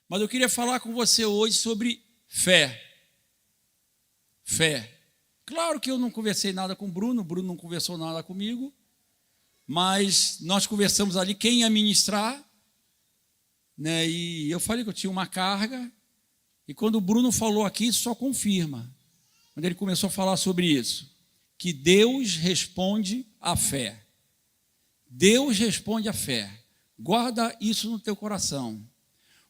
Mas eu queria falar com você hoje sobre fé. Fé. Claro que eu não conversei nada com o Bruno não conversou nada comigo, mas nós conversamos ali quem ia ministrar, né? E eu falei que eu tinha uma carga, e quando o Bruno falou aqui, isso só confirma. Quando ele começou a falar sobre isso, que Deus responde à fé. Deus responde à fé. Guarda isso no teu coração.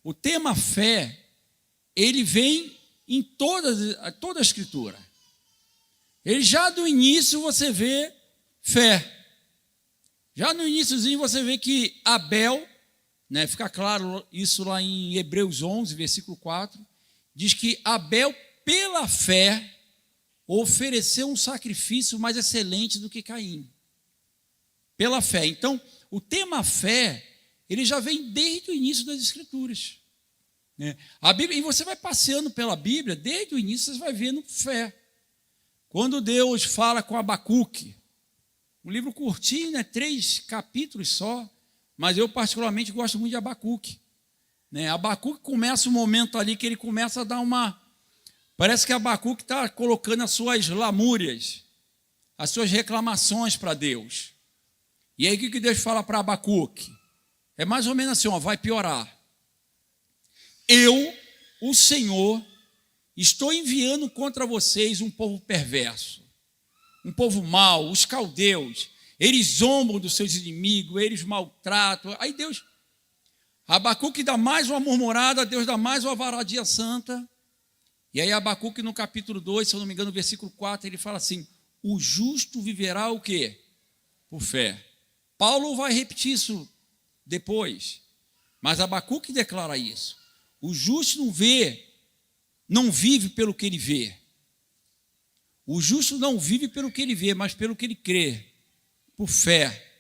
O tema fé, ele vem em toda a Escritura. Ele já do início você vê fé. Já no iniciozinho você vê que Abel, né, fica claro isso lá em Hebreus 11, versículo 4, diz que Abel, pela fé, ofereceu um sacrifício mais excelente do que Caim. Pela fé. Então, o tema fé, ele já vem desde o início das Escrituras. A Bíblia, e você vai passeando pela Bíblia, desde o início você vai vendo fé. Quando Deus fala com Abacuque, um livro curtinho, né, 3 capítulos só, mas eu particularmente gosto muito de Abacuque. Abacuque começa um momento ali que ele começa a dar uma... Parece que Abacuque está colocando as suas lamúrias, as suas reclamações para Deus. E aí o que Deus fala para Abacuque? É mais ou menos assim, ó, vai piorar. Eu, o Senhor, estou enviando contra vocês um povo perverso, um povo mau, os caldeus. Eles zombam dos seus inimigos, eles maltratam. Aí Deus, Abacuque dá mais uma murmurada, Deus dá mais uma varadia santa. E aí Abacuque no capítulo 2, se eu não me engano, no versículo 4, ele fala assim, o justo viverá o quê? Por fé. Paulo vai repetir isso depois, mas Abacuque declara isso. O justo não vive pelo que ele vê. O justo não vive pelo que ele vê, mas pelo que ele crê, por fé.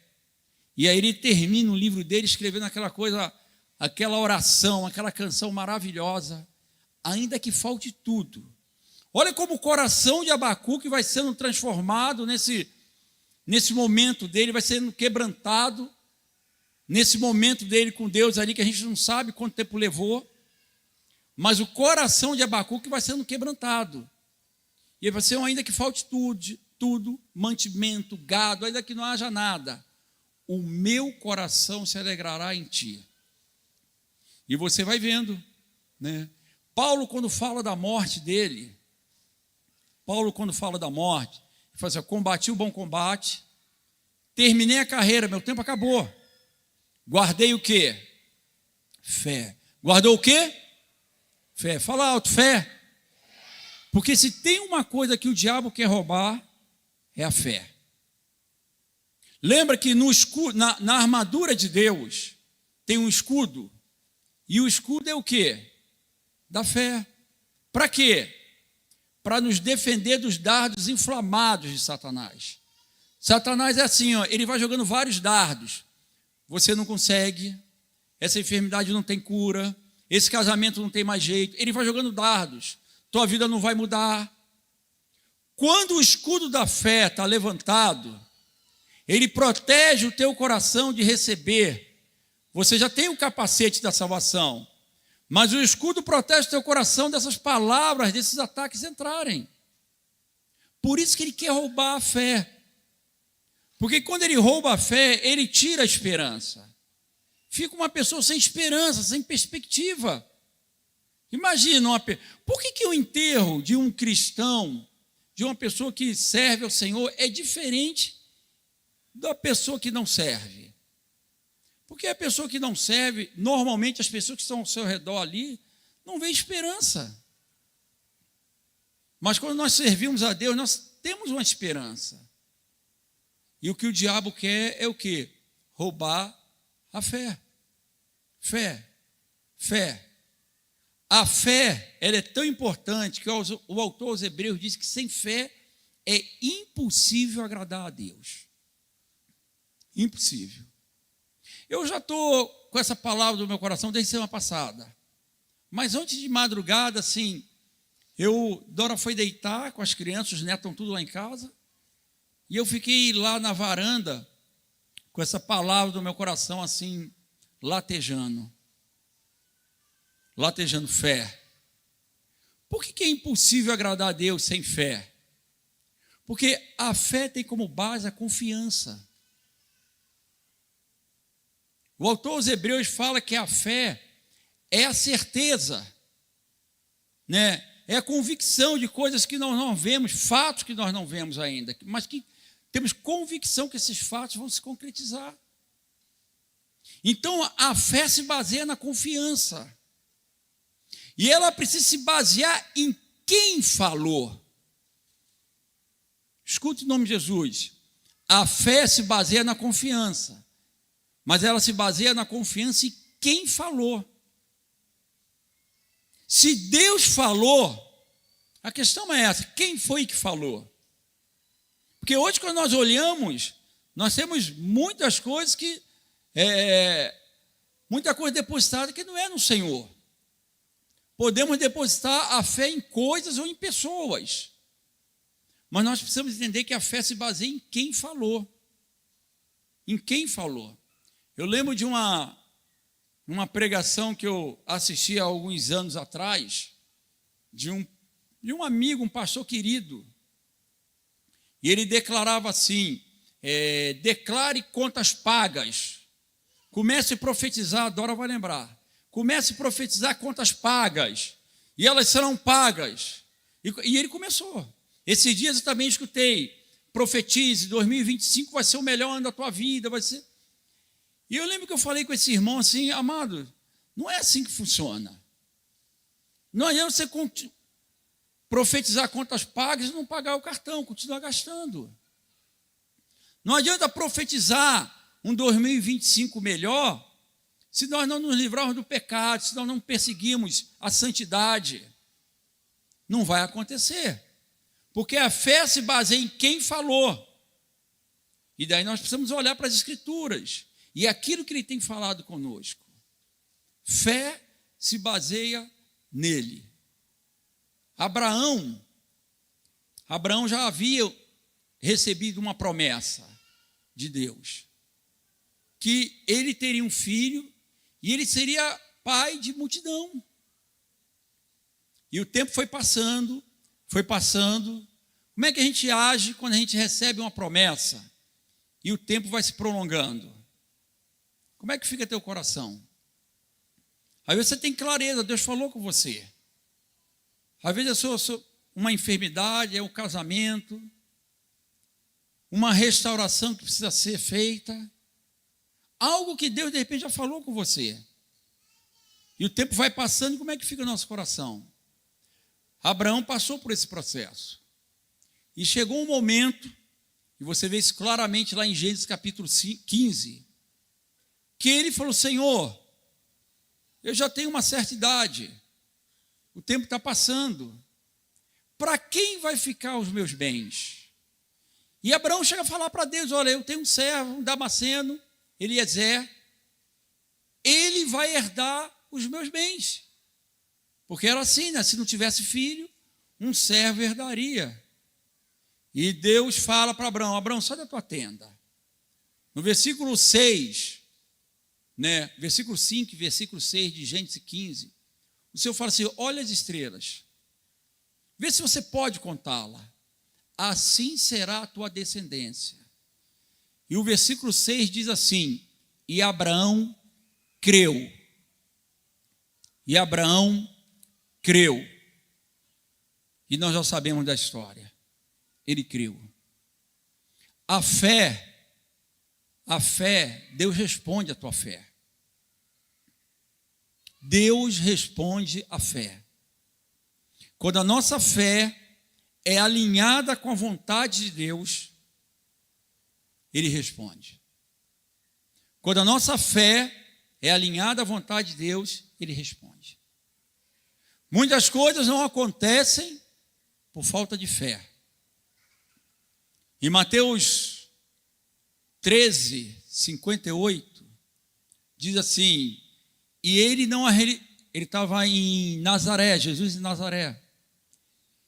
E aí ele termina o livro dele escrevendo aquela coisa, aquela oração, aquela canção maravilhosa, ainda que falte tudo. Olha como o coração de Abacuque vai sendo transformado nesse momento dele, vai sendo quebrantado, nesse momento dele com Deus ali, que a gente não sabe quanto tempo levou, mas o coração de Abacuque vai sendo quebrantado. E ele vai ser, ainda que falte tudo, mantimento, gado, ainda que não haja nada, o meu coração se alegrará em ti. E você vai vendo, né? Paulo, quando fala da morte dele, ele fala assim, combati o bom combate, terminei a carreira, meu tempo acabou. Guardei o quê? Fé. Guardou o quê? Fé. Fala alto, fé. Porque se tem uma coisa que o diabo quer roubar, é a fé. Lembra que na armadura de Deus tem um escudo, e o escudo é o quê? Da fé. Para quê? Para nos defender dos dardos inflamados de Satanás. Satanás é assim, ó, ele vai jogando vários dardos. Você não consegue, essa enfermidade não tem cura, esse casamento não tem mais jeito. Ele vai jogando dardos, tua vida não vai mudar. Quando o escudo da fé está levantado, ele protege o teu coração de receber. Você já tem o capacete da salvação, mas o escudo protege o teu coração dessas palavras, desses ataques entrarem. Por isso que ele quer roubar a fé. Porque quando ele rouba a fé, ele tira a esperança. Fica uma pessoa sem esperança, sem perspectiva. Imagina, por que o enterro de um cristão, de uma pessoa que serve ao Senhor, é diferente da pessoa que não serve? Porque a pessoa que não serve, normalmente as pessoas que estão ao seu redor ali, não vê esperança. Mas quando nós servimos a Deus, nós temos uma esperança. E o que o diabo quer é o quê? Roubar a fé. Fé. Fé. A fé, ela é tão importante que o autor aos Hebreus diz que sem fé é impossível agradar a Deus. Impossível. Eu já estou com essa palavra do meu coração desde semana passada. Mas antes de madrugada, assim, Dora foi deitar com as crianças, os netos estão tudo lá em casa, e eu fiquei lá na varanda, com essa palavra do meu coração assim, latejando fé. Por que é impossível agradar a Deus sem fé? Porque a fé tem como base a confiança. O autor aos Hebreus fala que a fé é a certeza, né? É a convicção de coisas que nós não vemos, fatos que nós não vemos ainda, mas que temos convicção que esses fatos vão se concretizar. Então, a fé se baseia na confiança. E ela precisa se basear em quem falou. Escute em nome de Jesus. A fé se baseia na confiança, mas ela se baseia na confiança em quem falou. Se Deus falou, a questão é essa: quem foi que falou? Porque hoje, quando nós olhamos, nós temos muitas coisas muita coisa depositada que não é no Senhor. Podemos depositar a fé em coisas ou em pessoas, mas nós precisamos entender que a fé se baseia em quem falou. Em quem falou. Eu lembro de uma pregação que eu assisti há alguns anos atrás, de um amigo, um pastor querido, e ele declarava assim: declare contas pagas, comece a profetizar, a Dora vai lembrar, comece a profetizar contas pagas, e elas serão pagas. E ele começou. Esses dias eu também escutei: profetize, 2025 vai ser o melhor ano da tua vida, vai ser. E eu lembro que eu falei com esse irmão assim: amado, não é assim que funciona. Não adianta você profetizar contas pagas e não pagar o cartão, continuar gastando. Não adianta profetizar um 2025 melhor se nós não nos livrarmos do pecado, se nós não perseguirmos a santidade. Não vai acontecer. Porque a fé se baseia em quem falou. E daí nós precisamos olhar para as Escrituras e aquilo que ele tem falado conosco. Fé se baseia nele. Abraão já havia recebido uma promessa de Deus, que ele teria um filho e ele seria pai de multidão. E o tempo foi passando. Como é que a gente age quando a gente recebe uma promessa e o tempo vai se prolongando? Como é que fica teu coração? Às vezes você tem clareza, Deus falou com você. Às vezes é uma enfermidade, é um casamento, uma restauração que precisa ser feita, algo que Deus de repente já falou com você. E o tempo vai passando, e como é que fica o nosso coração? Abraão passou por esse processo. E chegou um momento, e você vê isso claramente lá em Gênesis capítulo 15, que ele falou: Senhor, eu já tenho uma certa idade, o tempo está passando, para quem vai ficar os meus bens? E Abraão chega a falar para Deus: olha, eu tenho um servo, um Damasceno, Eliezer, ele vai herdar os meus bens. Porque era assim, né? Se não tivesse filho, um servo herdaria. E Deus fala para Abraão: Abraão, sai da tua tenda. No versículo 6, né? Versículo 5 e versículo 6 de Gênesis 15, o Senhor fala assim: olha as estrelas, vê se você pode contá-la, assim será a tua descendência. E o versículo 6 diz assim: e Abraão creu. E Abraão creu. E nós já sabemos da história. Ele creu. A fé, Deus responde à tua fé. Deus responde à fé. Quando a nossa fé é alinhada com a vontade de Deus, Ele responde. Quando a nossa fé é alinhada à vontade de Deus, Ele responde. Muitas coisas não acontecem por falta de fé. Em Mateus 13, 58, diz assim: e ele estava em Nazaré, Jesus em Nazaré,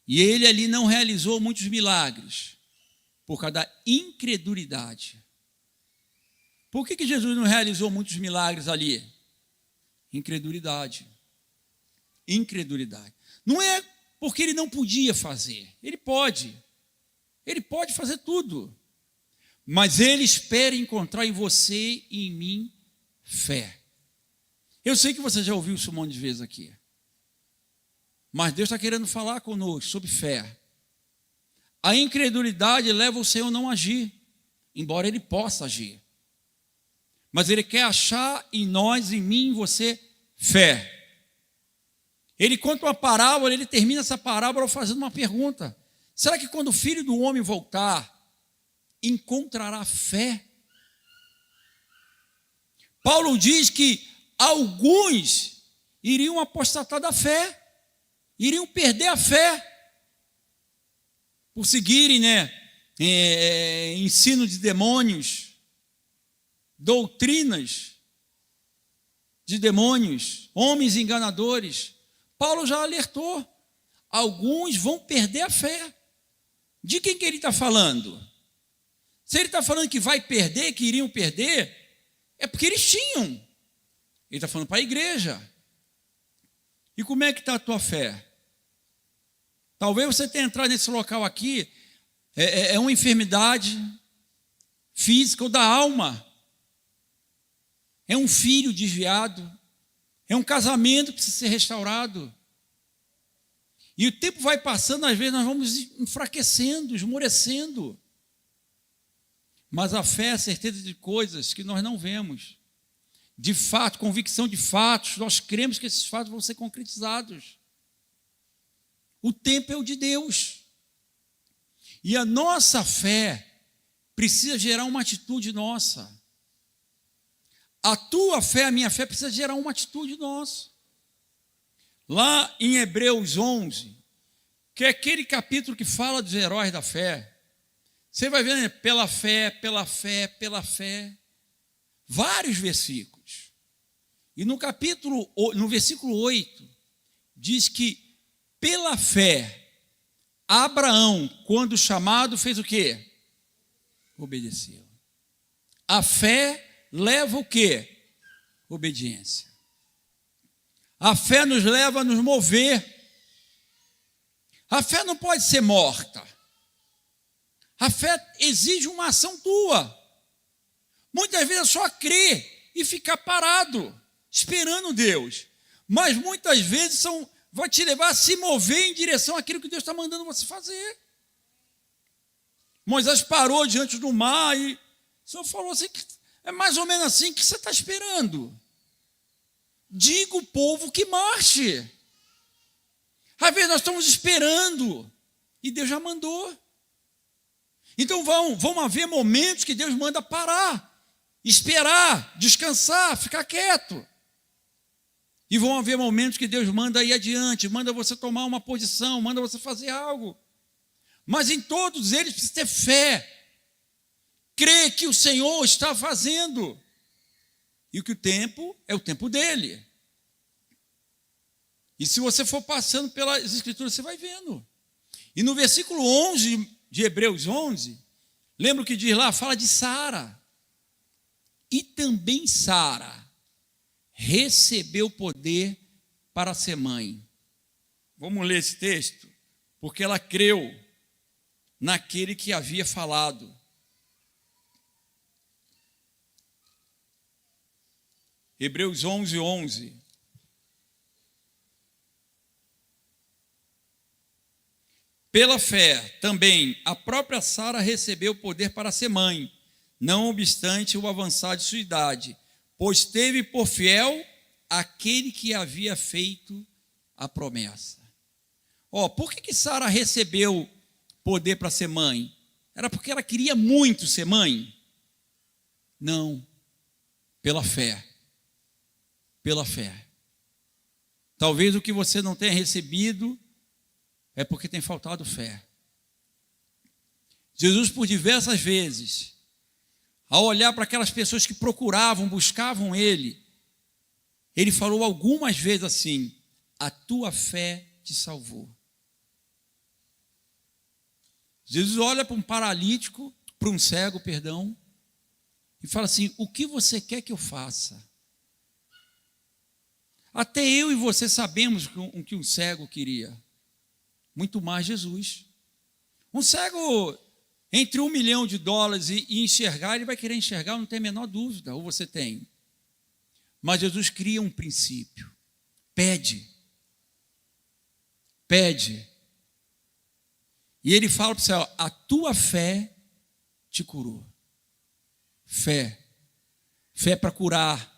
e ele ali não realizou muitos milagres, por causa da incredulidade. Por que Jesus não realizou muitos milagres ali? Incredulidade. Incredulidade. Não é porque ele não podia fazer. Ele pode fazer tudo. Mas ele espera encontrar em você e em mim fé. Eu sei que você já ouviu isso um monte de vezes aqui. Mas Deus está querendo falar conosco sobre fé. A incredulidade leva o Senhor a não agir, embora Ele possa agir. Mas Ele quer achar em nós, em mim, em você, fé. Ele conta uma parábola, ele termina essa parábola fazendo uma pergunta. Será que quando o Filho do Homem voltar, encontrará fé? Paulo diz que alguns iriam apostatar da fé, iriam perder a fé, por seguirem, ensino de demônios, doutrinas de demônios, homens enganadores. Paulo já alertou, alguns vão perder a fé. De quem que ele está falando? Se ele está falando que vai perder, que iriam perder, é porque eles tinham. Ele está falando para a igreja. E como é que está a tua fé? Talvez você tenha entrado nesse local aqui, é uma enfermidade física ou da alma. É um filho desviado. É um casamento que precisa ser restaurado. E o tempo vai passando, às vezes nós vamos enfraquecendo, esmorecendo. Mas a fé é a certeza de coisas que nós não vemos. De fato, convicção de fatos, nós cremos que esses fatos vão ser concretizados. O tempo é o de Deus. E a nossa fé precisa gerar uma atitude nossa. A tua fé, a minha fé, precisa gerar uma atitude nossa. Lá em Hebreus 11, que é aquele capítulo que fala dos heróis da fé, você vai ver, pela fé, pela fé, pela fé, vários versículos. E no versículo 8, diz que pela fé, Abraão, quando chamado, fez o quê? Obedeceu. A fé leva o quê? Obediência. A fé nos leva a nos mover. A fé não pode ser morta. A fé exige uma ação tua. Muitas vezes é só crer e ficar parado, esperando Deus. Mas muitas vezes vai te levar a se mover em direção àquilo que Deus está mandando você fazer. Moisés parou diante do mar e o Senhor falou assim, é mais ou menos assim que você está esperando. Diga o povo que marche. Às vezes nós estamos esperando e Deus já mandou. Então vão haver momentos que Deus manda parar, esperar, descansar, ficar quieto. E vão haver momentos que Deus manda ir adiante, manda você tomar uma posição, manda você fazer algo. Mas em todos eles precisa ter fé. Crer que o Senhor está fazendo. E que o tempo é o tempo dele. E se você for passando pelas Escrituras, você vai vendo. E no versículo 11 de Hebreus 11, lembra o que diz lá? Fala de Sara. E também Sara recebeu poder para ser mãe. Vamos ler esse texto? Porque ela creu naquele que havia falado. Hebreus 11, 11. Pela fé, também, a própria Sara recebeu poder para ser mãe, não obstante o avançar de sua idade, pois teve por fiel aquele que havia feito a promessa. Por que Sara recebeu poder para ser mãe? Era porque ela queria muito ser mãe? Não, pela fé. Pela fé. Talvez o que você não tenha recebido é porque tem faltado fé. Jesus, por diversas vezes, ao olhar para aquelas pessoas que procuravam, buscavam Ele falou algumas vezes assim: a tua fé te salvou. Jesus olha para um paralítico, para um cego, e fala assim: o que você quer que eu faça? Até eu e você sabemos o que um cego queria. Muito mais Jesus. Um cego, entre $1 milhão e enxergar, ele vai querer enxergar, não tem a menor dúvida, ou você tem. Mas Jesus cria um princípio. Pede. Pede. E ele fala para o céu: a tua fé te curou. Fé. Fé para curar.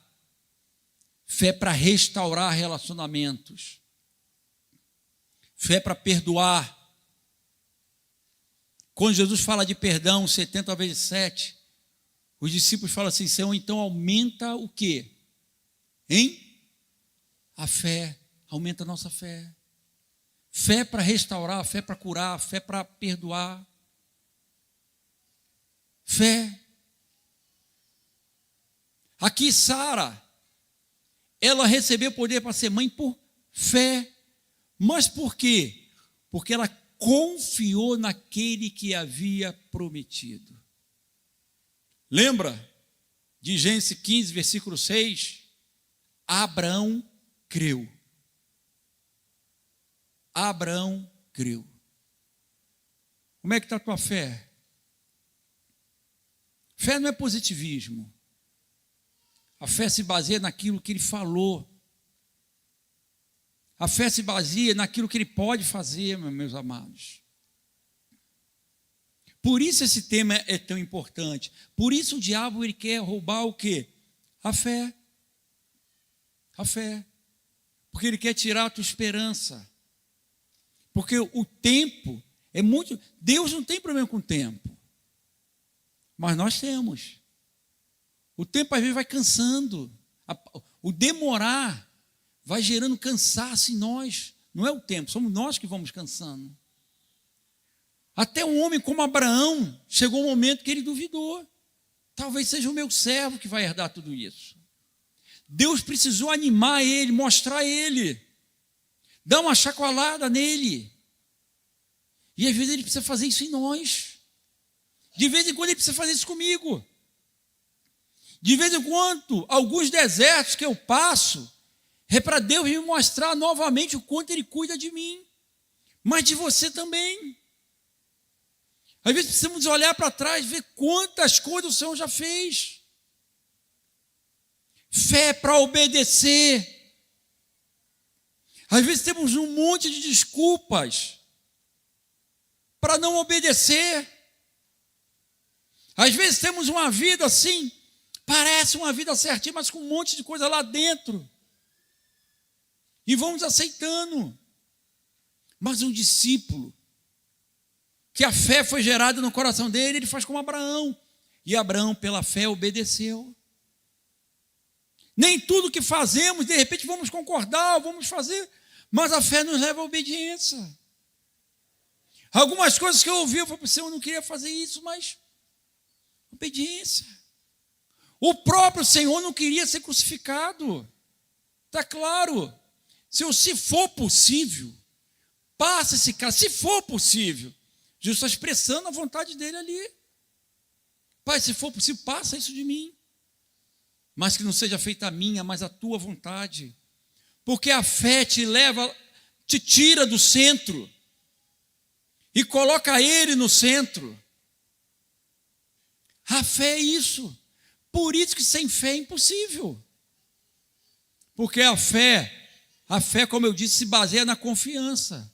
Fé para restaurar relacionamentos. Fé para perdoar. Quando Jesus fala de perdão, 70 vezes 7, os discípulos falam assim: Senhor, então aumenta o quê? A fé. Aumenta a nossa fé. Fé para restaurar, fé para curar, fé para perdoar. Fé. Aqui Sara, ela recebeu poder para ser mãe por fé. Mas por quê? Porque ela confiou naquele que havia prometido. Lembra de Gênesis 15, versículo 6? Abraão creu. Abraão creu. Como é que está a tua fé? Fé não é positivismo. A fé se baseia naquilo que ele falou. A fé se baseia naquilo que ele pode fazer, meus amados. Por isso esse tema é tão importante. Por isso o diabo ele quer roubar o quê? A fé. A fé. Porque ele quer tirar a tua esperança. Porque o tempo é muito... Deus não tem problema com o tempo. Mas nós temos. O tempo às vezes vai cansando. O demorar vai gerando cansaço em nós. Não é o tempo, somos nós que vamos cansando. Até um homem como Abraão, chegou um momento que ele duvidou. Talvez seja o meu servo que vai herdar tudo isso. Deus precisou animar ele, mostrar ele, dar uma chacoalhada nele. E às vezes ele precisa fazer isso em nós. De vez em quando ele precisa fazer isso comigo. De vez em quando, alguns desertos que eu passo, é para Deus me mostrar novamente o quanto Ele cuida de mim, mas de você também. Às vezes precisamos olhar para trás, ver quantas coisas o Senhor já fez. Fé para obedecer. Às vezes temos um monte de desculpas para não obedecer. Às vezes temos uma vida assim, parece uma vida certinha, mas com um monte de coisa lá dentro. E vamos aceitando. Mas um discípulo, que a fé foi gerada no coração dele, ele faz como Abraão. E Abraão, pela fé, obedeceu. Nem tudo que fazemos, de repente, vamos concordar, vamos fazer, mas a fé nos leva à obediência. Algumas coisas que eu ouvi, eu falei: Senhor, eu não queria fazer isso, mas obediência. O próprio Senhor não queria ser crucificado. Está claro. Se for possível, passa esse caso. Se for possível, Jesus está expressando a vontade dele ali. Pai, se for possível, passa isso de mim. Mas que não seja feita a minha, mas a tua vontade. Porque a fé te leva, te tira do centro e coloca ele no centro. A fé é isso. Por isso que sem fé é impossível. Porque a fé, como eu disse, se baseia na confiança.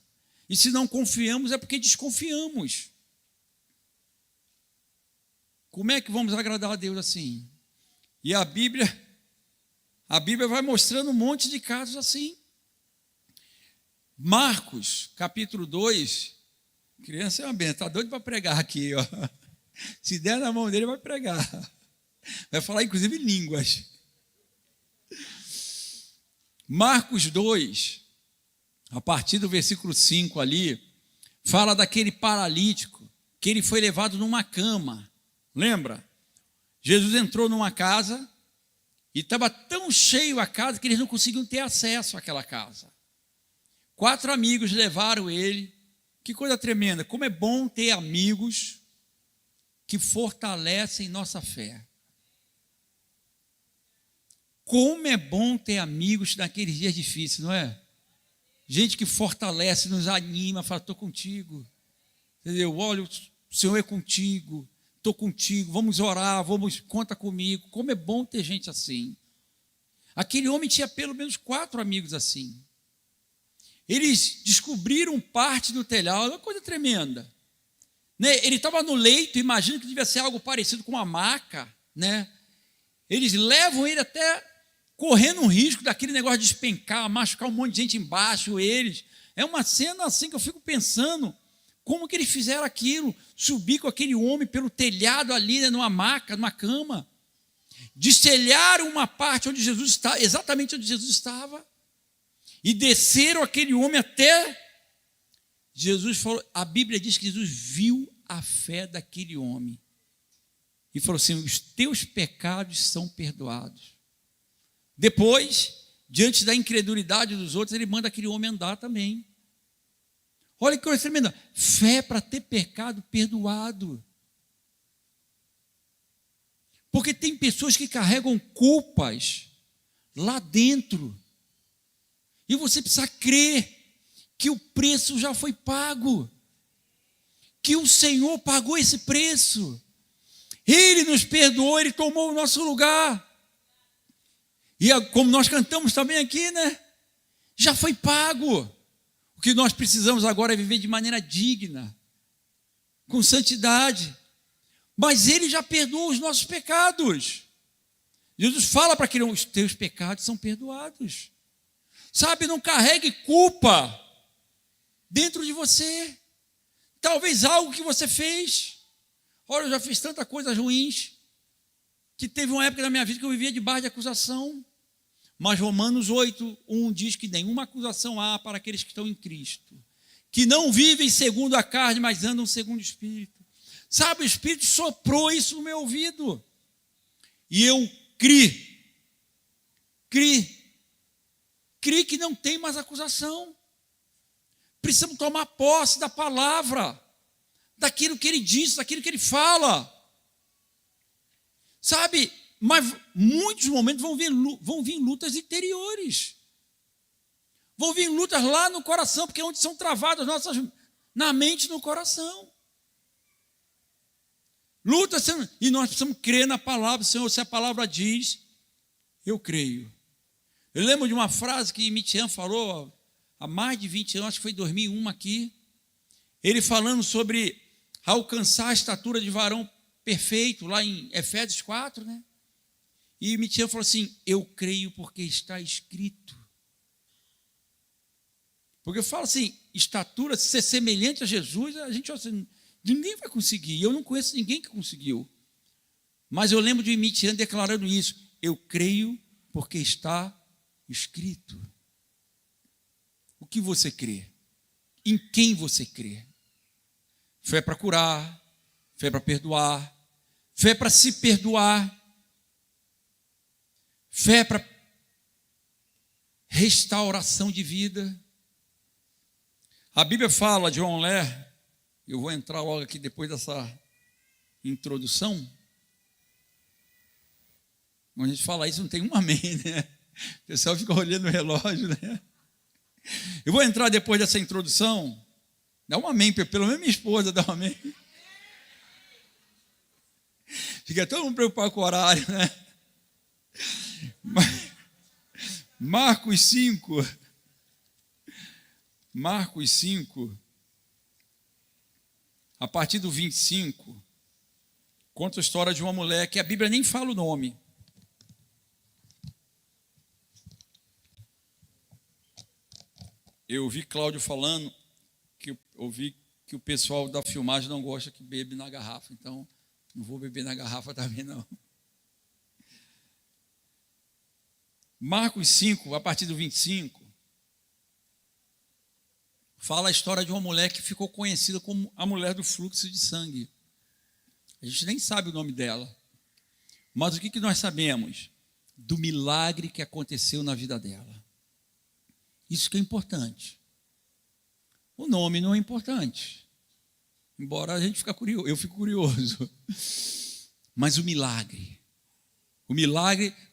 E se não confiamos é porque desconfiamos. Como é que vamos agradar a Deus assim? E a Bíblia vai mostrando um monte de casos assim. Marcos, capítulo 2, criança é uma benção, está doido para pregar aqui, ó. Se der na mão dele, vai pregar. Vai falar, inclusive, línguas. Marcos 2, a partir do versículo 5 ali, fala daquele paralítico, que ele foi levado numa cama. Lembra? Jesus entrou numa casa e estava tão cheio a casa que eles não conseguiam ter acesso àquela casa. 4 amigos levaram ele. Que coisa tremenda. Como é bom ter amigos que fortalecem nossa fé. Como é bom ter amigos naqueles dias difíceis, não é? Gente que fortalece, nos anima, fala, estou contigo. Entendeu? Olha, o Senhor é contigo, estou contigo, vamos orar, conta comigo. Como é bom ter gente assim. Aquele homem tinha pelo menos 4 amigos assim. Eles descobriram parte do telhado, uma coisa tremenda. Né? Ele estava no leito, imagino que devia ser algo parecido com uma maca, né? Eles levam ele até correndo um risco daquele negócio de despencar, machucar um monte de gente embaixo, eles. É uma cena assim que eu fico pensando, como que eles fizeram aquilo? Subir com aquele homem pelo telhado ali, né, numa maca, numa cama. Destelharam uma parte onde Jesus estava, exatamente onde Jesus estava, e desceram aquele homem até Jesus falou, a Bíblia diz que Jesus viu a fé daquele homem e falou assim, os teus pecados são perdoados. Depois, diante da incredulidade dos outros, ele manda aquele homem andar também. Olha que coisa tremenda, fé para ter pecado perdoado. Porque tem pessoas que carregam culpas lá dentro. E você precisa crer que o preço já foi pago. Que o Senhor pagou esse preço. Ele nos perdoou, Ele tomou o nosso lugar. E como nós cantamos também aqui, né? Já foi pago. O que nós precisamos agora é viver de maneira digna, com santidade. Mas Ele já perdoou os nossos pecados. Jesus fala para aquele homem, os teus pecados são perdoados. Sabe, não carregue culpa dentro de você. Talvez algo que você fez. Olha, eu já fiz tantas coisas ruins, que teve uma época da minha vida que eu vivia debaixo de acusação. Mas Romanos 8:1 diz que nenhuma acusação há para aqueles que estão em Cristo, que não vivem segundo a carne, mas andam segundo o Espírito. Sabe, o Espírito soprou isso no meu ouvido. E eu criei que não tem mais acusação. Precisamos tomar posse da palavra, daquilo que Ele diz, daquilo que Ele fala. Sabe, mas muitos momentos vão vir lutas interiores. Vão vir lutas lá no coração, porque é onde são travadas na mente e no coração. Lutas, e nós precisamos crer na palavra, Senhor, se a palavra diz, eu creio. Eu lembro de uma frase que Mitian falou há mais de 20 anos, acho que foi em 2001 aqui, ele falando sobre alcançar a estatura de varão perfeito, lá em Efésios 4, né? E Mitian falou assim, eu creio porque está escrito. Porque eu falo assim, estatura, ser semelhante a Jesus, a gente assim, ninguém vai conseguir, eu não conheço ninguém que conseguiu. Mas eu lembro de Mitian declarando isso, eu creio porque está escrito. O que você crê? Em quem você crê? Fé para curar, fé para perdoar, fé para se perdoar, fé para restauração de vida. A Bíblia fala, John Lair, eu vou entrar logo aqui depois dessa introdução. Quando a gente fala isso, não tem um amém, né? O pessoal fica olhando o relógio, né? Eu vou entrar depois dessa introdução. Dá um amém, pelo menos minha esposa dá um amém. Fica todo mundo preocupado com o horário, né? Marcos 5. Marcos 5, a partir do 25, conta a história de uma mulher que a Bíblia nem fala o nome. Eu ouvi Cláudio falando que eu ouvi que o pessoal da filmagem não gosta que bebe na garrafa, então não vou beber na garrafa também não. Marcos 5, a partir do 25, fala a história de uma mulher que ficou conhecida como a mulher do fluxo de sangue. A gente nem sabe o nome dela, mas o que nós sabemos? Do milagre que aconteceu na vida dela. Isso que é importante. O nome não é importante, embora a gente fique curioso, eu fico curioso. Mas o milagre,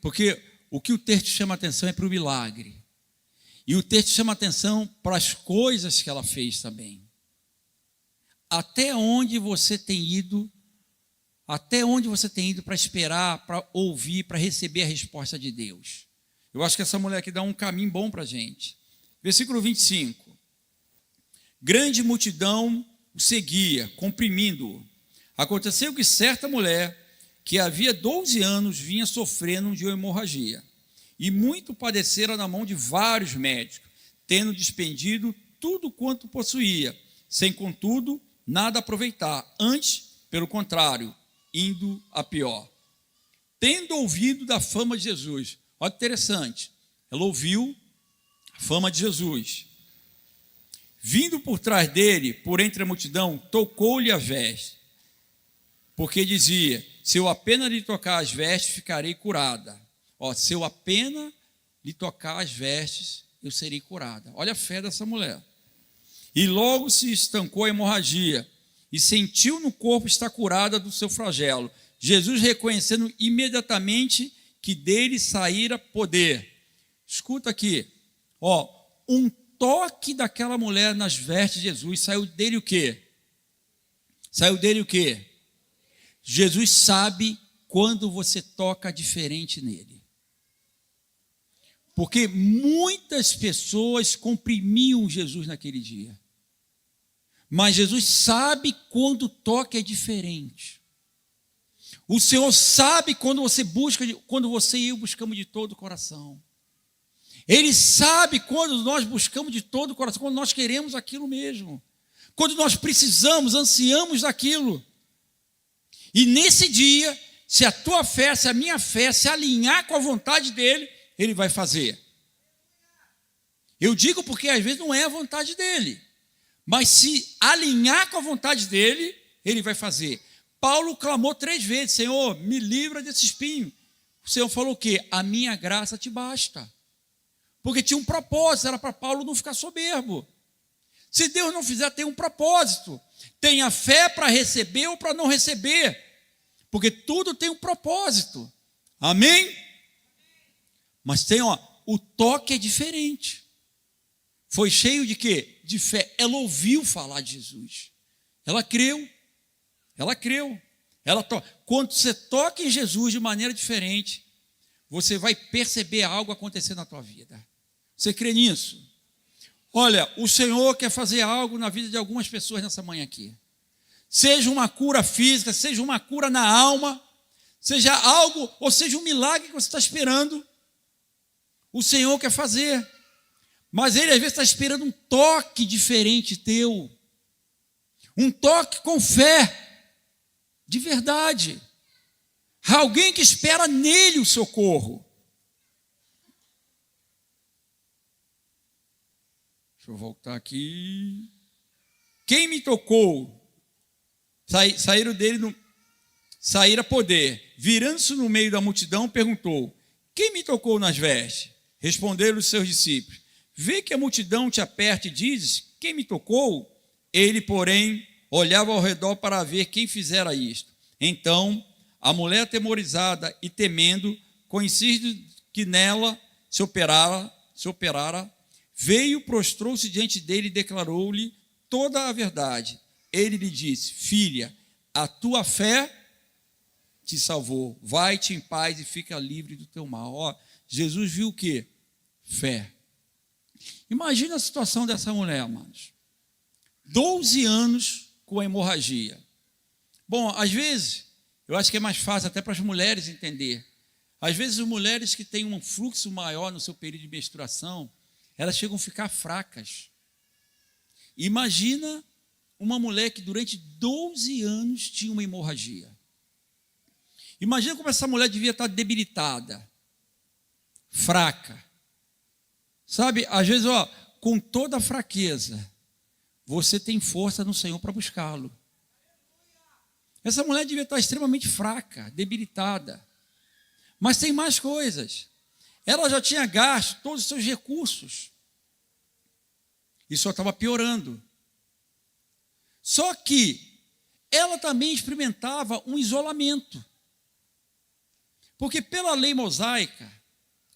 porque o que o texto chama atenção é para o milagre. E o texto chama atenção para as coisas que ela fez também. Até onde você tem ido para esperar, para ouvir, para receber a resposta de Deus? Eu acho que essa mulher aqui dá um caminho bom para a gente. Versículo 25. Grande multidão o seguia, comprimindo-o. Aconteceu que certa mulher, que havia 12 anos, vinha sofrendo de uma hemorragia, e muito padecera na mão de vários médicos, tendo despendido tudo quanto possuía, sem, contudo, nada aproveitar, antes, pelo contrário, indo a pior. Tendo ouvido da fama de Jesus, olha que interessante, ela ouviu a fama de Jesus. Vindo por trás dele, por entre a multidão, tocou-lhe a veste, porque dizia: se eu apenas lhe tocar as vestes, ficarei curada. Se eu apenas lhe tocar as vestes, eu serei curada. Olha a fé dessa mulher. E logo se estancou a hemorragia, e sentiu no corpo estar curada do seu flagelo. Jesus, reconhecendo imediatamente que dele saíra poder. Escuta aqui, um toque daquela mulher nas vestes de Jesus, saiu dele o quê? Saiu dele o quê? Jesus sabe quando você toca diferente nele. Porque muitas pessoas comprimiam Jesus naquele dia. Mas Jesus sabe quando o toque é diferente. O Senhor sabe quando você busca, quando você e eu buscamos de todo o coração. Ele sabe quando nós buscamos de todo o coração, quando nós queremos aquilo mesmo. Quando nós precisamos, ansiamos daquilo. E nesse dia, se a tua fé, se a minha fé se alinhar com a vontade dele, ele vai fazer. Eu digo porque às vezes não é a vontade dele. Mas se alinhar com a vontade dele, ele vai fazer. Paulo clamou 3 vezes: Senhor, me livra desse espinho. O Senhor falou o quê? A minha graça te basta. Porque tinha um propósito, era para Paulo não ficar soberbo. Se Deus não fizer, tem um propósito. Tenha fé para receber ou para não receber. Porque tudo tem um propósito. Amém? Mas tem, o toque é diferente. Foi cheio de quê? De fé. Ela ouviu falar de Jesus. Ela creu. Ela creu. Quando você toca em Jesus de maneira diferente, você vai perceber algo acontecer na tua vida. Você crê nisso? Olha, o Senhor quer fazer algo na vida de algumas pessoas nessa manhã aqui. Seja uma cura física, seja uma cura na alma, seja algo, ou seja um milagre que você está esperando. O Senhor quer fazer. Mas Ele às vezes está esperando um toque diferente teu. Um toque com fé. De verdade. Alguém que espera nele o socorro. Deixa eu voltar aqui. Quem me tocou? Saíra poder. Virando-se no meio da multidão, perguntou: quem me tocou nas vestes? Responderam os seus discípulos: vê que a multidão te aperta e dizes: quem me tocou? Ele, porém, olhava ao redor para ver quem fizera isto. Então, a mulher, atemorizada e temendo, conhecendo que nela se operara, veio, prostrou-se diante dele e declarou-lhe toda a verdade. Ele lhe disse: filha, a tua fé te salvou. Vai-te em paz e fica livre do teu mal. Jesus viu o quê? Fé. Imagina a situação dessa mulher, amados. 12 anos com a hemorragia. Bom, às vezes, eu acho que é mais fácil até para as mulheres entender. Às vezes, as mulheres que têm um fluxo maior no seu período de menstruação, elas chegam a ficar fracas. Imagina uma mulher que durante 12 anos tinha uma hemorragia. Imagina como essa mulher devia estar debilitada, fraca. Sabe, às vezes, com toda a fraqueza, você tem força no Senhor para buscá-lo. Essa mulher devia estar extremamente fraca, debilitada. Mas tem mais coisas. Ela já tinha gasto todos os seus recursos. E só estava piorando. Só que ela também experimentava um isolamento. Porque pela lei mosaica,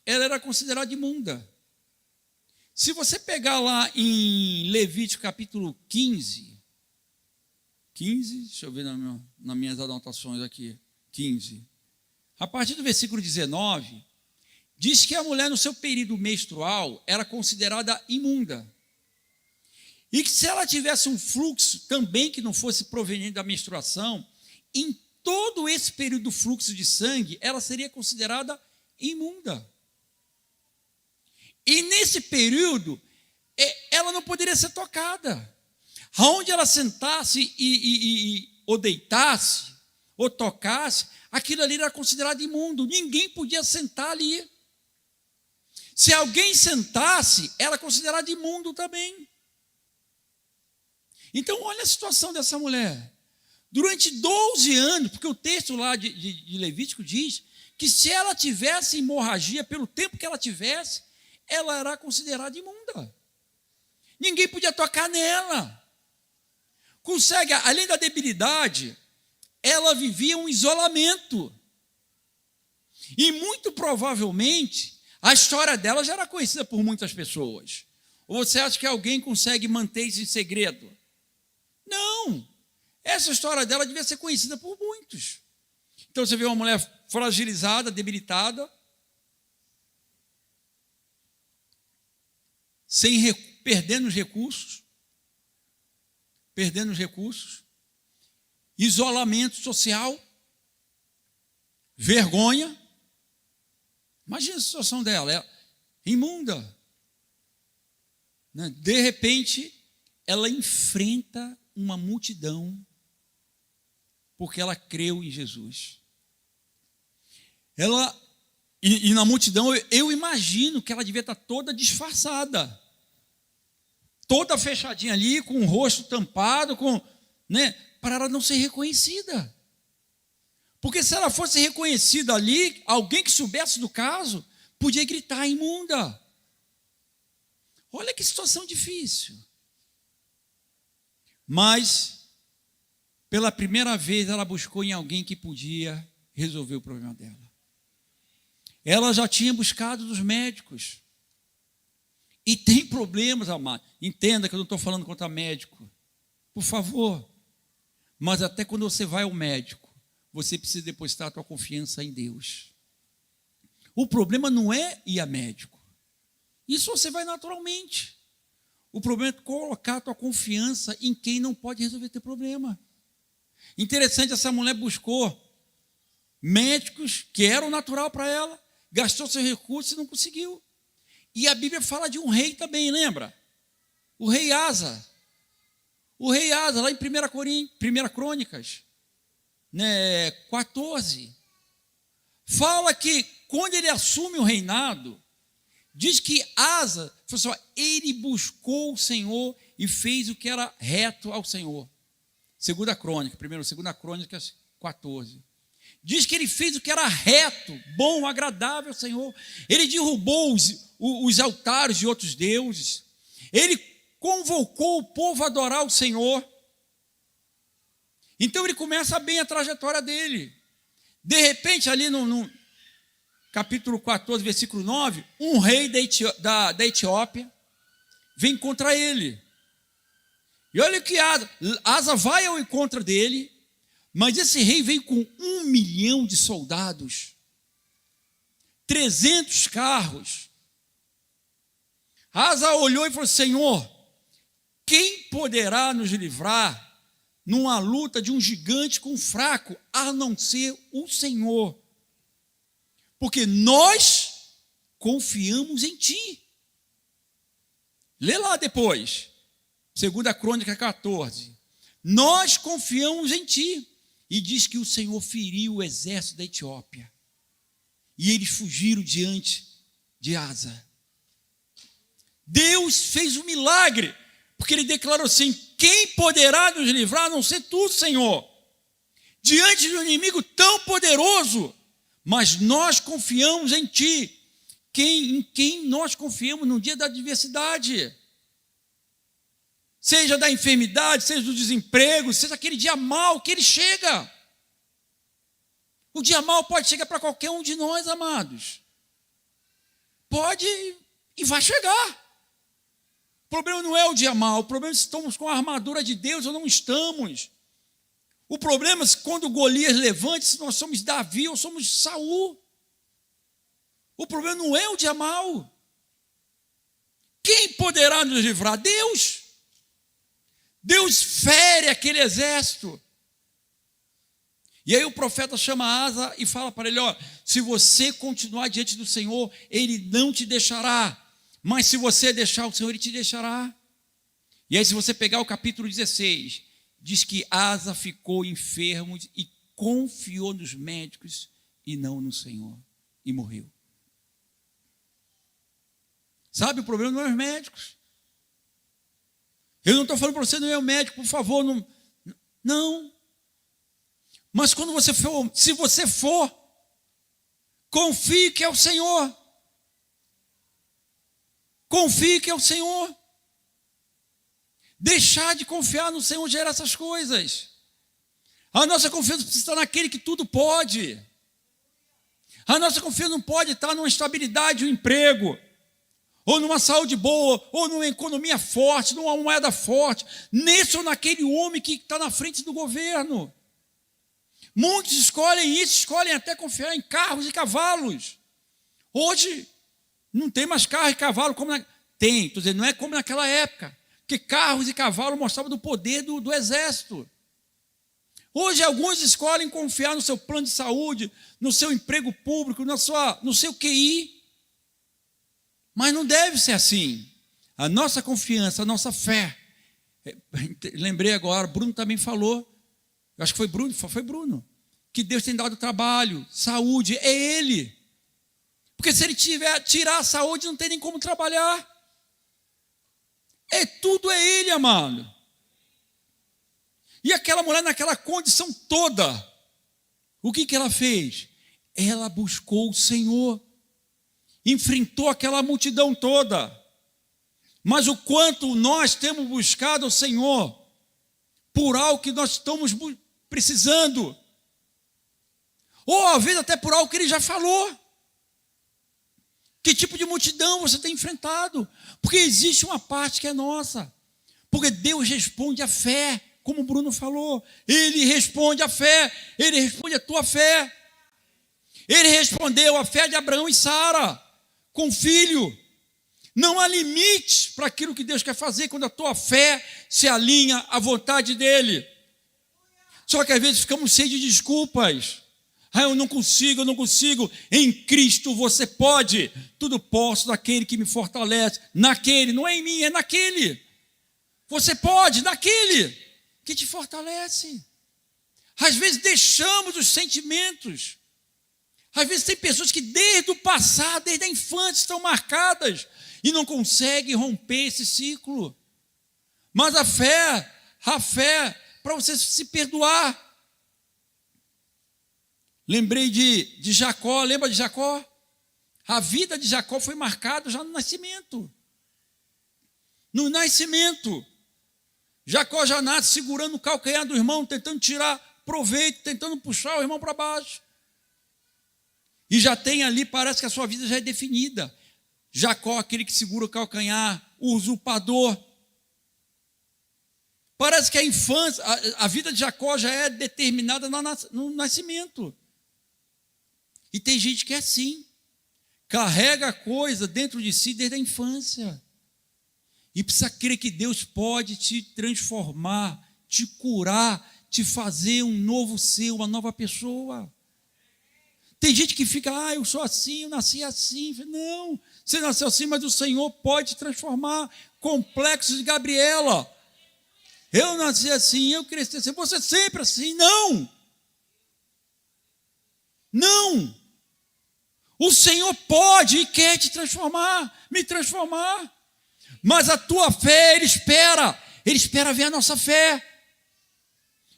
ela era considerada imunda. Se você pegar lá em Levítico capítulo 15, deixa eu ver nas minhas anotações aqui, 15. A partir do versículo 19, diz que a mulher no seu período menstrual era considerada imunda. E que se ela tivesse um fluxo também que não fosse proveniente da menstruação, em todo esse período do fluxo de sangue, ela seria considerada imunda. E nesse período, ela não poderia ser tocada. Aonde ela sentasse ou deitasse, ou tocasse, aquilo ali era considerado imundo. Ninguém podia sentar ali. Se alguém sentasse, era considerado imundo também. Então, olha a situação dessa mulher. Durante 12 anos, porque o texto lá de Levítico diz que se ela tivesse hemorragia, pelo tempo que ela tivesse, ela era considerada imunda. Ninguém podia tocar nela. Além da debilidade, ela vivia um isolamento. E muito provavelmente, a história dela já era conhecida por muitas pessoas. Ou você acha que alguém consegue manter isso em segredo? Não. Essa história dela devia ser conhecida por muitos. Então você vê uma mulher fragilizada, debilitada, perdendo os recursos, isolamento social, vergonha. Imagina a situação dela, imunda. De repente, ela enfrenta uma multidão porque ela creu em Jesus. E na multidão, eu imagino que ela devia estar toda disfarçada, toda fechadinha ali, com o rosto tampado, para ela não ser reconhecida. Porque se ela fosse reconhecida ali, alguém que soubesse do caso, podia gritar imunda. Olha que situação difícil. Mas, pela primeira vez, ela buscou em alguém que podia resolver o problema dela. Ela já tinha buscado dos médicos. E tem problemas, amado. Entenda que eu não estou falando contra médico. Por favor. Mas até quando você vai ao médico, você precisa depositar a tua confiança em Deus. O problema não é ir a médico. Isso você vai naturalmente. O problema é colocar a tua confiança em quem não pode resolver teu problema. Interessante, essa mulher buscou médicos que eram natural para ela, gastou seus recursos e não conseguiu. E a Bíblia fala de um rei também, lembra? O rei Asa. O rei Asa, lá em 1 Crônicas, 14. Fala que quando ele assume o reinado, diz que Asa, ele buscou o Senhor e fez o que era reto ao Senhor. 2 Crônicas 14. Diz que ele fez o que era reto, bom, agradável ao Senhor. Ele derrubou os altares de outros deuses. Ele convocou o povo a adorar o Senhor. Então ele começa bem a trajetória dele. De repente, ali no capítulo 14, versículo 9, um rei da Etiópia vem contra ele. E olha que Asa vai ao encontro dele, mas esse rei vem com 1 milhão de soldados, 300 carros. Asa olhou e falou: Senhor, quem poderá nos livrar numa luta de um gigante com um fraco, a não ser o Senhor? Porque nós confiamos em Ti. Lê lá depois, 2 Crônica 14. Nós confiamos em Ti. E diz que o Senhor feriu o exército da Etiópia. E eles fugiram diante de Asa. Deus fez um milagre, porque Ele declarou assim: quem poderá nos livrar a não ser Tu, Senhor? Diante de um inimigo tão poderoso, mas nós confiamos em Ti. Em quem nós confiamos no dia da adversidade? Seja da enfermidade, seja do desemprego, seja aquele dia mau que ele chega. O dia mau pode chegar para qualquer um de nós, amados. pode e vai chegar. O problema não é o dia mau, o problema é se estamos com a armadura de Deus ou não estamos. O problema é se quando Golias levante, se nós somos Davi ou somos Saul. O problema não é o dia mau. Quem poderá nos livrar? Deus. Deus fere aquele exército. E aí o profeta chama Asa e fala para ele, ó, se você continuar diante do Senhor, Ele não te deixará. Mas se você deixar o Senhor, Ele te deixará. E aí se você pegar o capítulo 16, diz que Asa ficou enfermo e confiou nos médicos e não no Senhor. E morreu. Sabe, o problema não é os médicos. Eu não estou falando para você não é o médico, por favor, não. Mas quando você for, se você for, confie que é o Senhor. Confie que é o Senhor. Deixar de confiar no Senhor gera essas coisas. A nossa confiança precisa estar naquele que tudo pode. A nossa confiança não pode estar numa estabilidade, um emprego, ou numa saúde boa, ou numa economia forte, numa moeda forte, nesse ou naquele homem que está na frente do governo. Muitos escolhem isso, escolhem até confiar em carros e cavalos. Hoje não tem mais carro e cavalo como tem, estou dizendo, não é como naquela época, porque carros e cavalos mostravam do poder do exército. Hoje alguns escolhem confiar no seu plano de saúde, no seu emprego público, no seu QI. Mas não deve ser assim. A nossa confiança, a nossa fé. Lembrei agora, Bruno também falou, eu acho que foi Bruno, que Deus tem dado trabalho, saúde, é Ele. Porque se Ele tirar a saúde, não tem nem como trabalhar. Tudo é Ele, amado. E aquela mulher naquela condição toda, o que ela fez? Ela buscou o Senhor. Enfrentou aquela multidão toda. Mas o quanto nós temos buscado o Senhor por algo que nós estamos precisando, ou às vezes até por algo que Ele já falou. Que tipo de multidão você tem enfrentado? Porque existe uma parte que é nossa. Porque Deus responde à fé, como o Bruno falou. Ele responde à fé, Ele responde à tua fé. Ele respondeu à fé de Abraão e Sara, com filho. Não há limites para aquilo que Deus quer fazer quando a tua fé se alinha à vontade dEle. Só que às vezes ficamos cheios de desculpas. Eu não consigo. Em Cristo você pode. Tudo posso naquele que me fortalece. Naquele, não é em mim, é naquele. Você pode, naquele que te fortalece. Às vezes deixamos os sentimentos. Às vezes tem pessoas que desde o passado, desde a infância, estão marcadas e não conseguem romper esse ciclo. Mas a fé, para você se perdoar. Lembrei de Jacó, lembra de Jacó? A vida de Jacó foi marcada já no nascimento. No nascimento. Jacó já nasce segurando o calcanhar do irmão, tentando tirar proveito, tentando puxar o irmão para baixo. E já tem ali, parece que a sua vida já é definida. Jacó, aquele que segura o calcanhar, o usurpador. Parece que a infância, a vida de Jacó já é determinada no nascimento. E tem gente que é assim. Carrega a coisa dentro de si desde a infância. E precisa crer que Deus pode te transformar, te curar, te fazer um novo ser, uma nova pessoa. Tem gente que fica, eu sou assim, eu nasci assim. Não, você nasceu assim, mas o Senhor pode te transformar. Complexo de Gabriela. Eu nasci assim, eu cresci assim, você sempre assim. Não. Não. O Senhor pode e quer te transformar, me transformar. Mas a tua fé, Ele espera ver a nossa fé.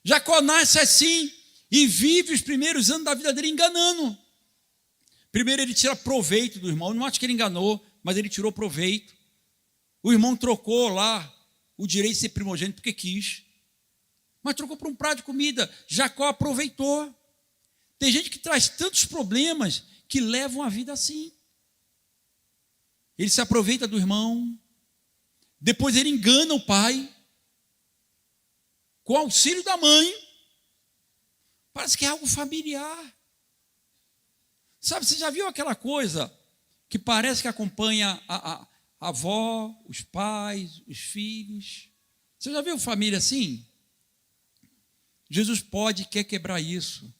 Jacó nasce assim e vive os primeiros anos da vida dele enganando. Primeiro ele tira proveito do irmão, não acho que ele enganou, mas ele tirou proveito. O irmão trocou lá o direito de ser primogênito porque quis, mas trocou por um prato de comida. Jacó aproveitou. Tem gente que traz tantos problemas que levam a vida assim. ele se aproveita do irmão, depois ele engana o pai, com auxílio da mãe. Parece que é algo familiar. Sabe, você já viu aquela coisa que parece que acompanha a avó, os pais, os filhos? Você já viu família assim? Jesus pode e quer quebrar isso.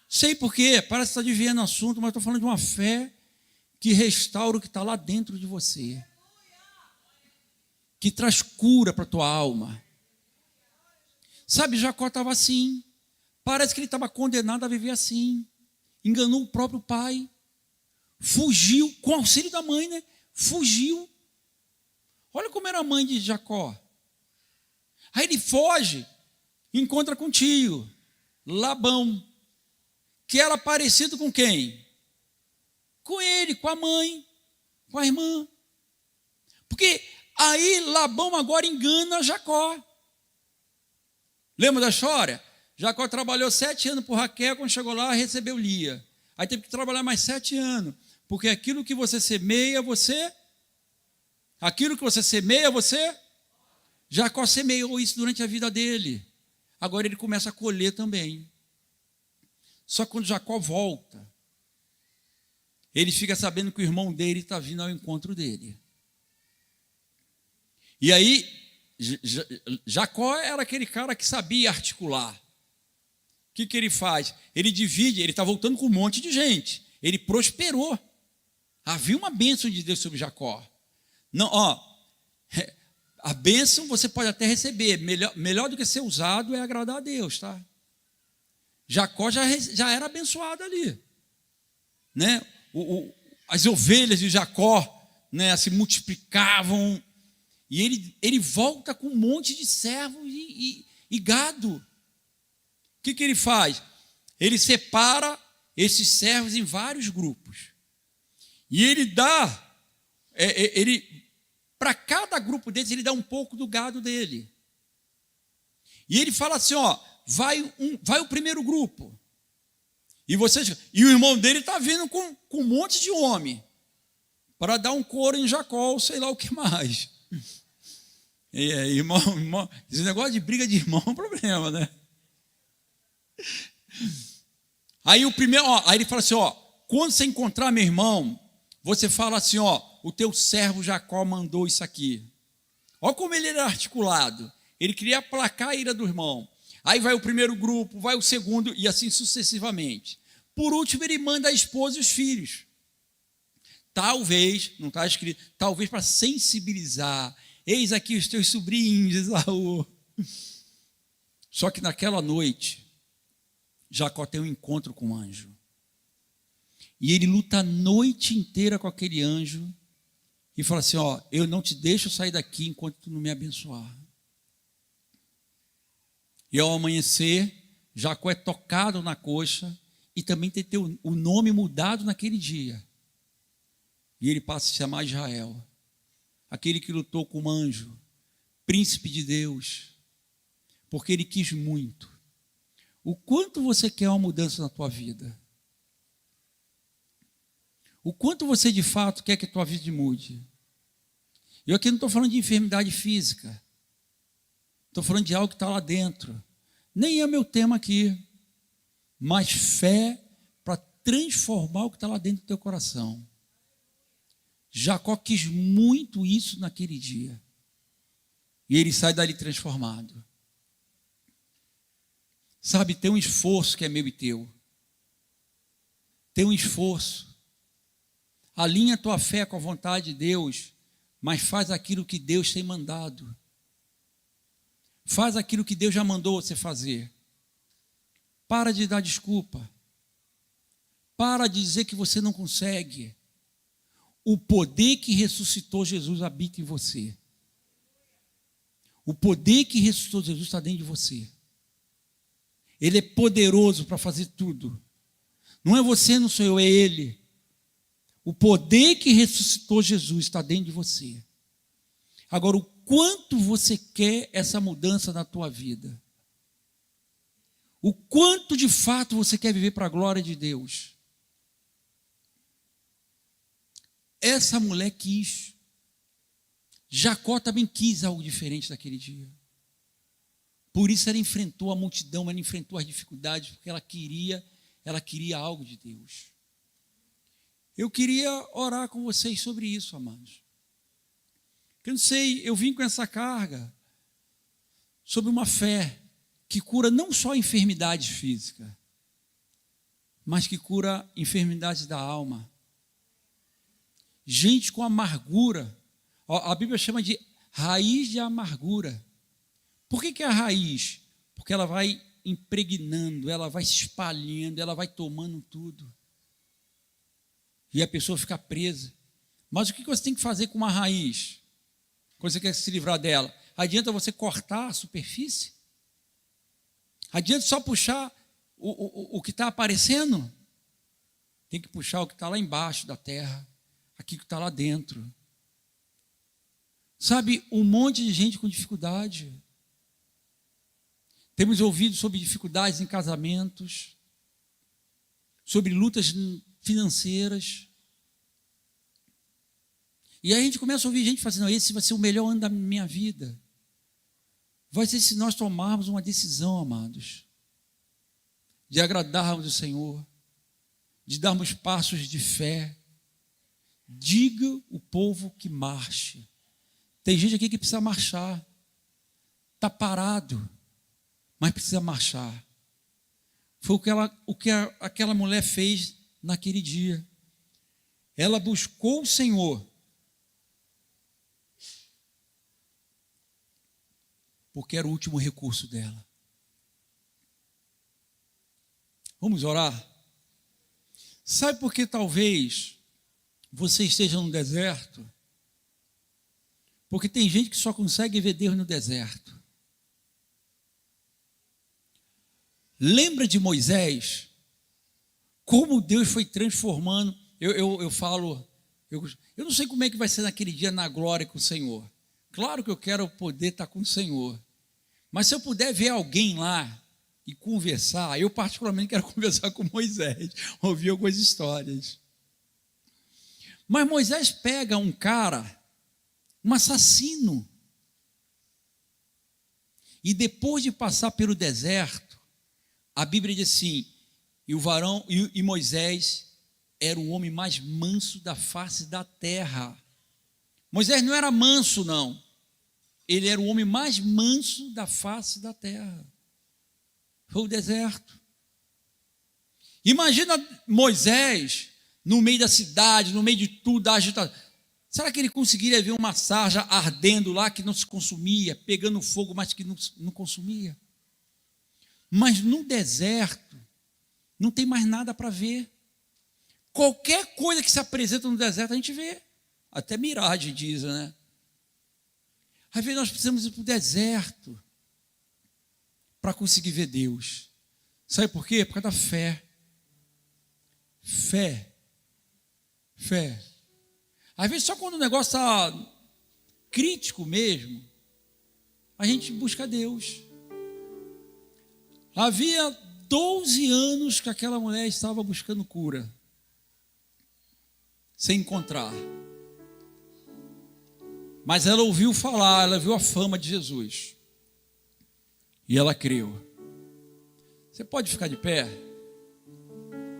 Sei por quê, parece que está desviando o assunto, mas estou falando de uma fé que restaura o que está lá dentro de você, que traz cura para a tua alma. Sabe, Jacó estava assim, parece que ele estava condenado a viver assim, enganou o próprio pai, fugiu, com auxílio da mãe, né? Fugiu. Olha como era a mãe de Jacó. Aí ele foge, encontra com o tio, Labão, que era parecido com quem? Com ele, com a mãe, com a irmã. Porque aí Labão agora engana Jacó. Lembra da história? Jacó trabalhou 7 anos por Raquel, quando chegou lá recebeu Lia. Aí teve que trabalhar mais 7 anos, porque aquilo que você semeia, Jacó semeou isso durante a vida dele. Agora ele começa a colher também. Só que quando Jacó volta, ele fica sabendo que o irmão dele está vindo ao encontro dele. E aí, Jacó era aquele cara que sabia articular. O que ele faz? Ele divide, ele está voltando com um monte de gente. Ele prosperou. Havia uma bênção de Deus sobre Jacó. Não, a bênção você pode até receber. Melhor do que ser usado é agradar a Deus, tá? Jacó já era abençoado ali, né? As ovelhas de Jacó, né, se multiplicavam, e ele volta com um monte de servos e gado. O que ele faz? Ele separa esses servos em vários grupos, e ele dá, para cada grupo deles, ele dá um pouco do gado dele, e ele fala assim, vai o primeiro grupo, e o irmão dele está vindo com um monte de homem, para dar um couro em Jacó, ou sei lá o que mais. Irmão, esse negócio de briga de irmão é um problema, né? Aí aí ele fala assim, quando você encontrar meu irmão, você fala assim, o teu servo Jacó mandou isso aqui. Olha como ele era articulado. Ele queria aplacar a ira do irmão. Aí vai o primeiro grupo, vai o segundo, e assim sucessivamente. Por último, ele manda a esposa e os filhos. Talvez, não está escrito, talvez para sensibilizar. Eis aqui os teus sobrinhos, Esaú. Só que naquela noite, Jacó tem um encontro com um anjo. E ele luta a noite inteira com aquele anjo e fala assim, eu não te deixo sair daqui enquanto tu não me abençoar. E ao amanhecer, Jacó é tocado na coxa e também tem o nome mudado naquele dia. E ele passa a se chamar Israel, aquele que lutou com o anjo, príncipe de Deus, porque ele quis muito. O quanto você quer uma mudança na tua vida? O quanto você de fato quer que a tua vida mude? Eu aqui não estou falando de enfermidade física, estou falando de algo que está lá dentro. Nem é meu tema aqui, mas fé para transformar o que está lá dentro do teu coração. Jacó quis muito isso naquele dia. E ele sai dali transformado. Sabe, tem um esforço que é meu e teu. Tem um esforço. Alinha a tua fé com a vontade de Deus, mas faz aquilo que Deus tem mandado. Faz aquilo que Deus já mandou você fazer. Para de dar desculpa. Para de dizer que você não consegue. O poder que ressuscitou Jesus habita em você. O poder que ressuscitou Jesus está dentro de você. Ele é poderoso para fazer tudo. Não é você, não sou eu, é Ele. O poder que ressuscitou Jesus está dentro de você. Agora, o quanto você quer essa mudança na tua vida? O quanto de fato você quer viver para a glória de Deus? essa mulher quis. Jacó também quis algo diferente naquele dia. Por isso ela enfrentou a multidão, ela enfrentou as dificuldades, porque ela queria algo de Deus. Eu queria orar com vocês sobre isso, amados. Eu não sei, eu vim com essa carga sobre uma fé que cura não só enfermidades físicas, mas que cura enfermidades da alma. Gente com amargura, a Bíblia chama de raiz de amargura. Por que é a raiz? Porque ela vai impregnando, ela vai se espalhando, ela vai tomando tudo. E a pessoa fica presa. Mas o que você tem que fazer com uma raiz? Quando você quer se livrar dela? Adianta você cortar a superfície? Adianta só puxar o que está aparecendo? Tem que puxar o que está lá embaixo da terra, aquilo que está lá dentro. Sabe, um monte de gente com dificuldade. Temos ouvido sobre dificuldades em casamentos, sobre lutas financeiras. E aí a gente começa a ouvir gente fazendo, esse vai ser o melhor ano da minha vida. Vai ser se nós tomarmos uma decisão, amados, de agradarmos o Senhor, de darmos passos de fé. Diga o povo que marche. Tem gente aqui que precisa marchar. Está parado, mas precisa marchar. Foi o que aquela mulher fez naquele dia. Ela buscou o Senhor, porque era o último recurso dela. Vamos orar? Sabe por que talvez você esteja no deserto? Porque tem gente que só consegue ver Deus no deserto. Lembra de Moisés? Como Deus foi transformando. Eu falo, eu não sei como é que vai ser naquele dia na glória com o Senhor. Claro que eu quero poder estar com o Senhor. Mas se eu puder ver alguém lá e conversar, eu particularmente quero conversar com Moisés, ouvir algumas histórias. Mas Moisés pega um cara, um assassino, e depois de passar pelo deserto, a Bíblia diz assim, e Moisés era o homem mais manso da face da terra. Moisés não era manso, não. Ele era o homem mais manso da face da terra. Foi o deserto. Imagina Moisés no meio da cidade, no meio de tudo, da agitação. Será que ele conseguiria ver uma sarja ardendo lá que não se consumia, pegando fogo, mas que não consumia? Mas no deserto, não tem mais nada para ver. Qualquer coisa que se apresenta no deserto, a gente vê. Até miragem diz, né? Às vezes nós precisamos ir para o deserto para conseguir ver Deus. Sabe por quê? Por causa da fé. Fé. Às vezes só quando o negócio está crítico mesmo, a gente busca Deus. Havia 12 anos que aquela mulher estava buscando cura, sem encontrar. Mas ela ouviu falar, ela viu a fama de Jesus. E ela creu. Você pode ficar de pé?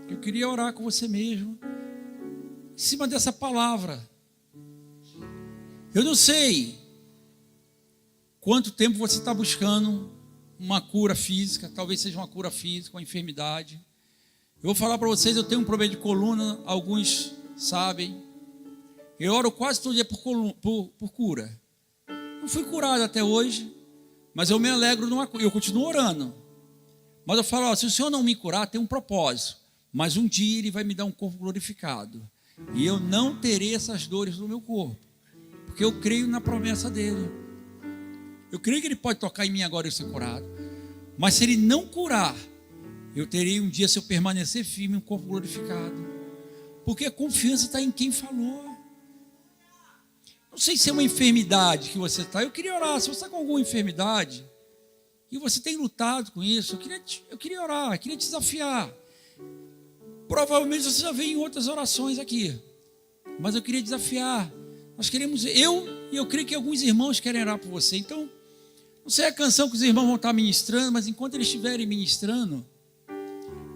Eu queria orar com você mesmo, em cima dessa palavra. Eu não sei quanto tempo você está buscando uma cura física, talvez seja uma cura física, uma enfermidade. Eu vou falar para vocês, eu tenho um problema de coluna, alguns sabem. Eu oro quase todo dia por cura. Não fui curado até hoje, mas eu me alegro numa cura. Eu continuo orando. Mas eu falo, se o Senhor não me curar, tem um propósito. Mas um dia Ele vai me dar um corpo glorificado. E eu não terei essas dores no meu corpo. Porque eu creio na promessa dEle. Eu creio que Ele pode tocar em mim agora e eu ser curado. Mas se Ele não curar, eu terei um dia, se eu permanecer firme, um corpo glorificado. Porque a confiança está em quem falou. Não sei se é uma enfermidade que você está. Eu queria orar. Se você está com alguma enfermidade e você tem lutado com isso, eu queria orar, eu queria te desafiar. Provavelmente você já veio em outras orações aqui. Mas eu queria desafiar. Nós queremos, eu creio que alguns irmãos querem orar por você. Então, não sei a canção que os irmãos vão estar ministrando, mas enquanto eles estiverem ministrando,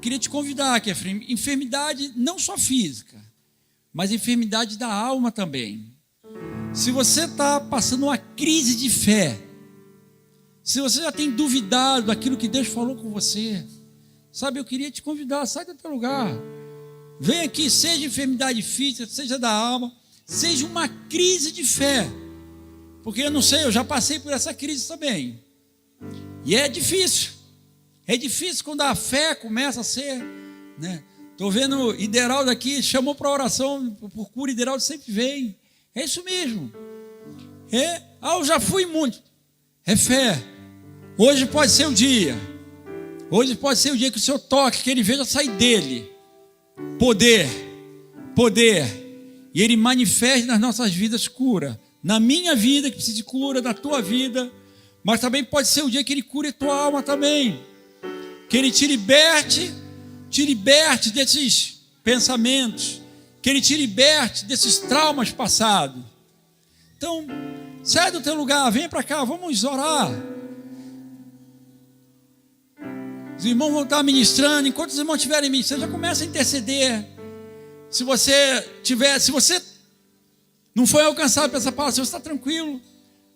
queria te convidar, que é enfermidade não só física, mas enfermidade da alma também. Se você está passando uma crise de fé, se você já tem duvidado daquilo que Deus falou com você, sabe, eu queria te convidar, sai do teu lugar. Vem aqui, seja enfermidade física, seja da alma, seja uma crise de fé. Porque eu não sei, eu já passei por essa crise também. E é difícil. É difícil quando a fé começa a ser, né? Estou vendo Ideraldo aqui, chamou para oração por cura, Ideraldo sempre vem. É isso mesmo. Eu já fui muito. É fé. Hoje pode ser o dia. Hoje pode ser o dia que o Senhor toque, que Ele veja sair dele. Poder. E Ele manifeste nas nossas vidas cura. Na minha vida, que precisa de cura, na tua vida. Mas também pode ser o dia que Ele cure a tua alma também. Que Ele te liberte desses pensamentos. Que Ele te liberte desses traumas passados. Então, sai do teu lugar, vem para cá, vamos orar. Os irmãos vão estar ministrando. Enquanto os irmãos estiverem ministrando, já começa a interceder. Se você não foi alcançado por essa palavra, se você está tranquilo,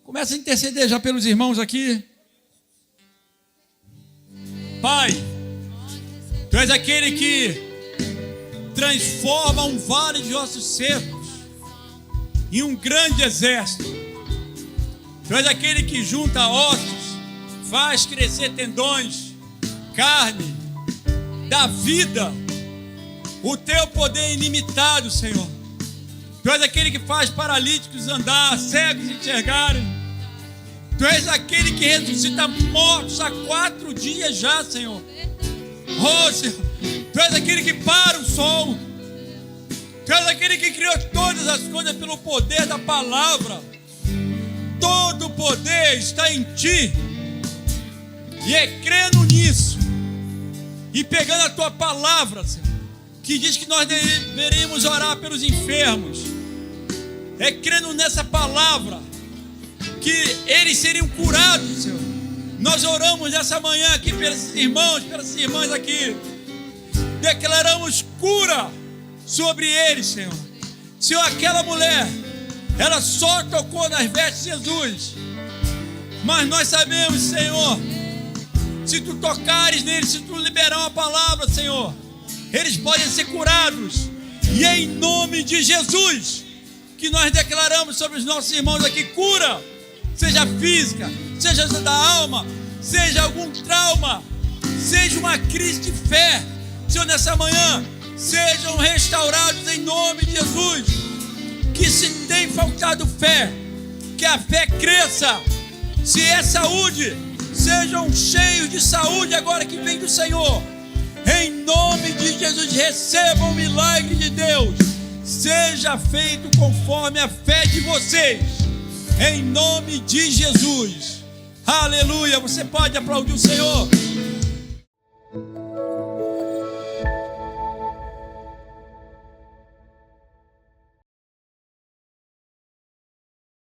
começa a interceder já pelos irmãos aqui. Pai, Tu és aquele que transforma um vale de ossos secos em um grande exército. Tu és aquele que junta ossos, faz crescer tendões, carne, dá vida. O Teu poder é ilimitado, Senhor. Tu és aquele que faz paralíticos andar, cegos enxergarem. Tu és aquele que ressuscita mortos há 4 dias já, Senhor. Oh, Senhor, Tu és aquele que para o sol. Tu és aquele que criou todas as coisas pelo poder da palavra. Todo o poder está em Ti. E é crendo nisso e pegando a Tua palavra, Senhor, que diz que nós deveríamos orar pelos enfermos. É crendo nessa palavra que eles seriam curados, Senhor. Nós oramos nessa manhã aqui pelos irmãos, pelas irmãs aqui. Declaramos cura sobre eles, Senhor. Senhor, aquela mulher, ela só tocou nas vestes de Jesus. Mas nós sabemos, Senhor, se Tu tocares neles, se Tu liberar uma palavra, Senhor, eles podem ser curados. E é em nome de Jesus que nós declaramos sobre os nossos irmãos aqui cura, seja física, seja da alma, seja algum trauma, seja uma crise de fé. Senhor, nessa manhã, sejam restaurados em nome de Jesus. Que se tem faltado fé, que a fé cresça. Se é saúde, sejam cheios de saúde agora que vem do Senhor. Em nome de Jesus, recebam o milagre de Deus. Seja feito conforme a fé de vocês. Em nome de Jesus. Aleluia. Você pode aplaudir o Senhor.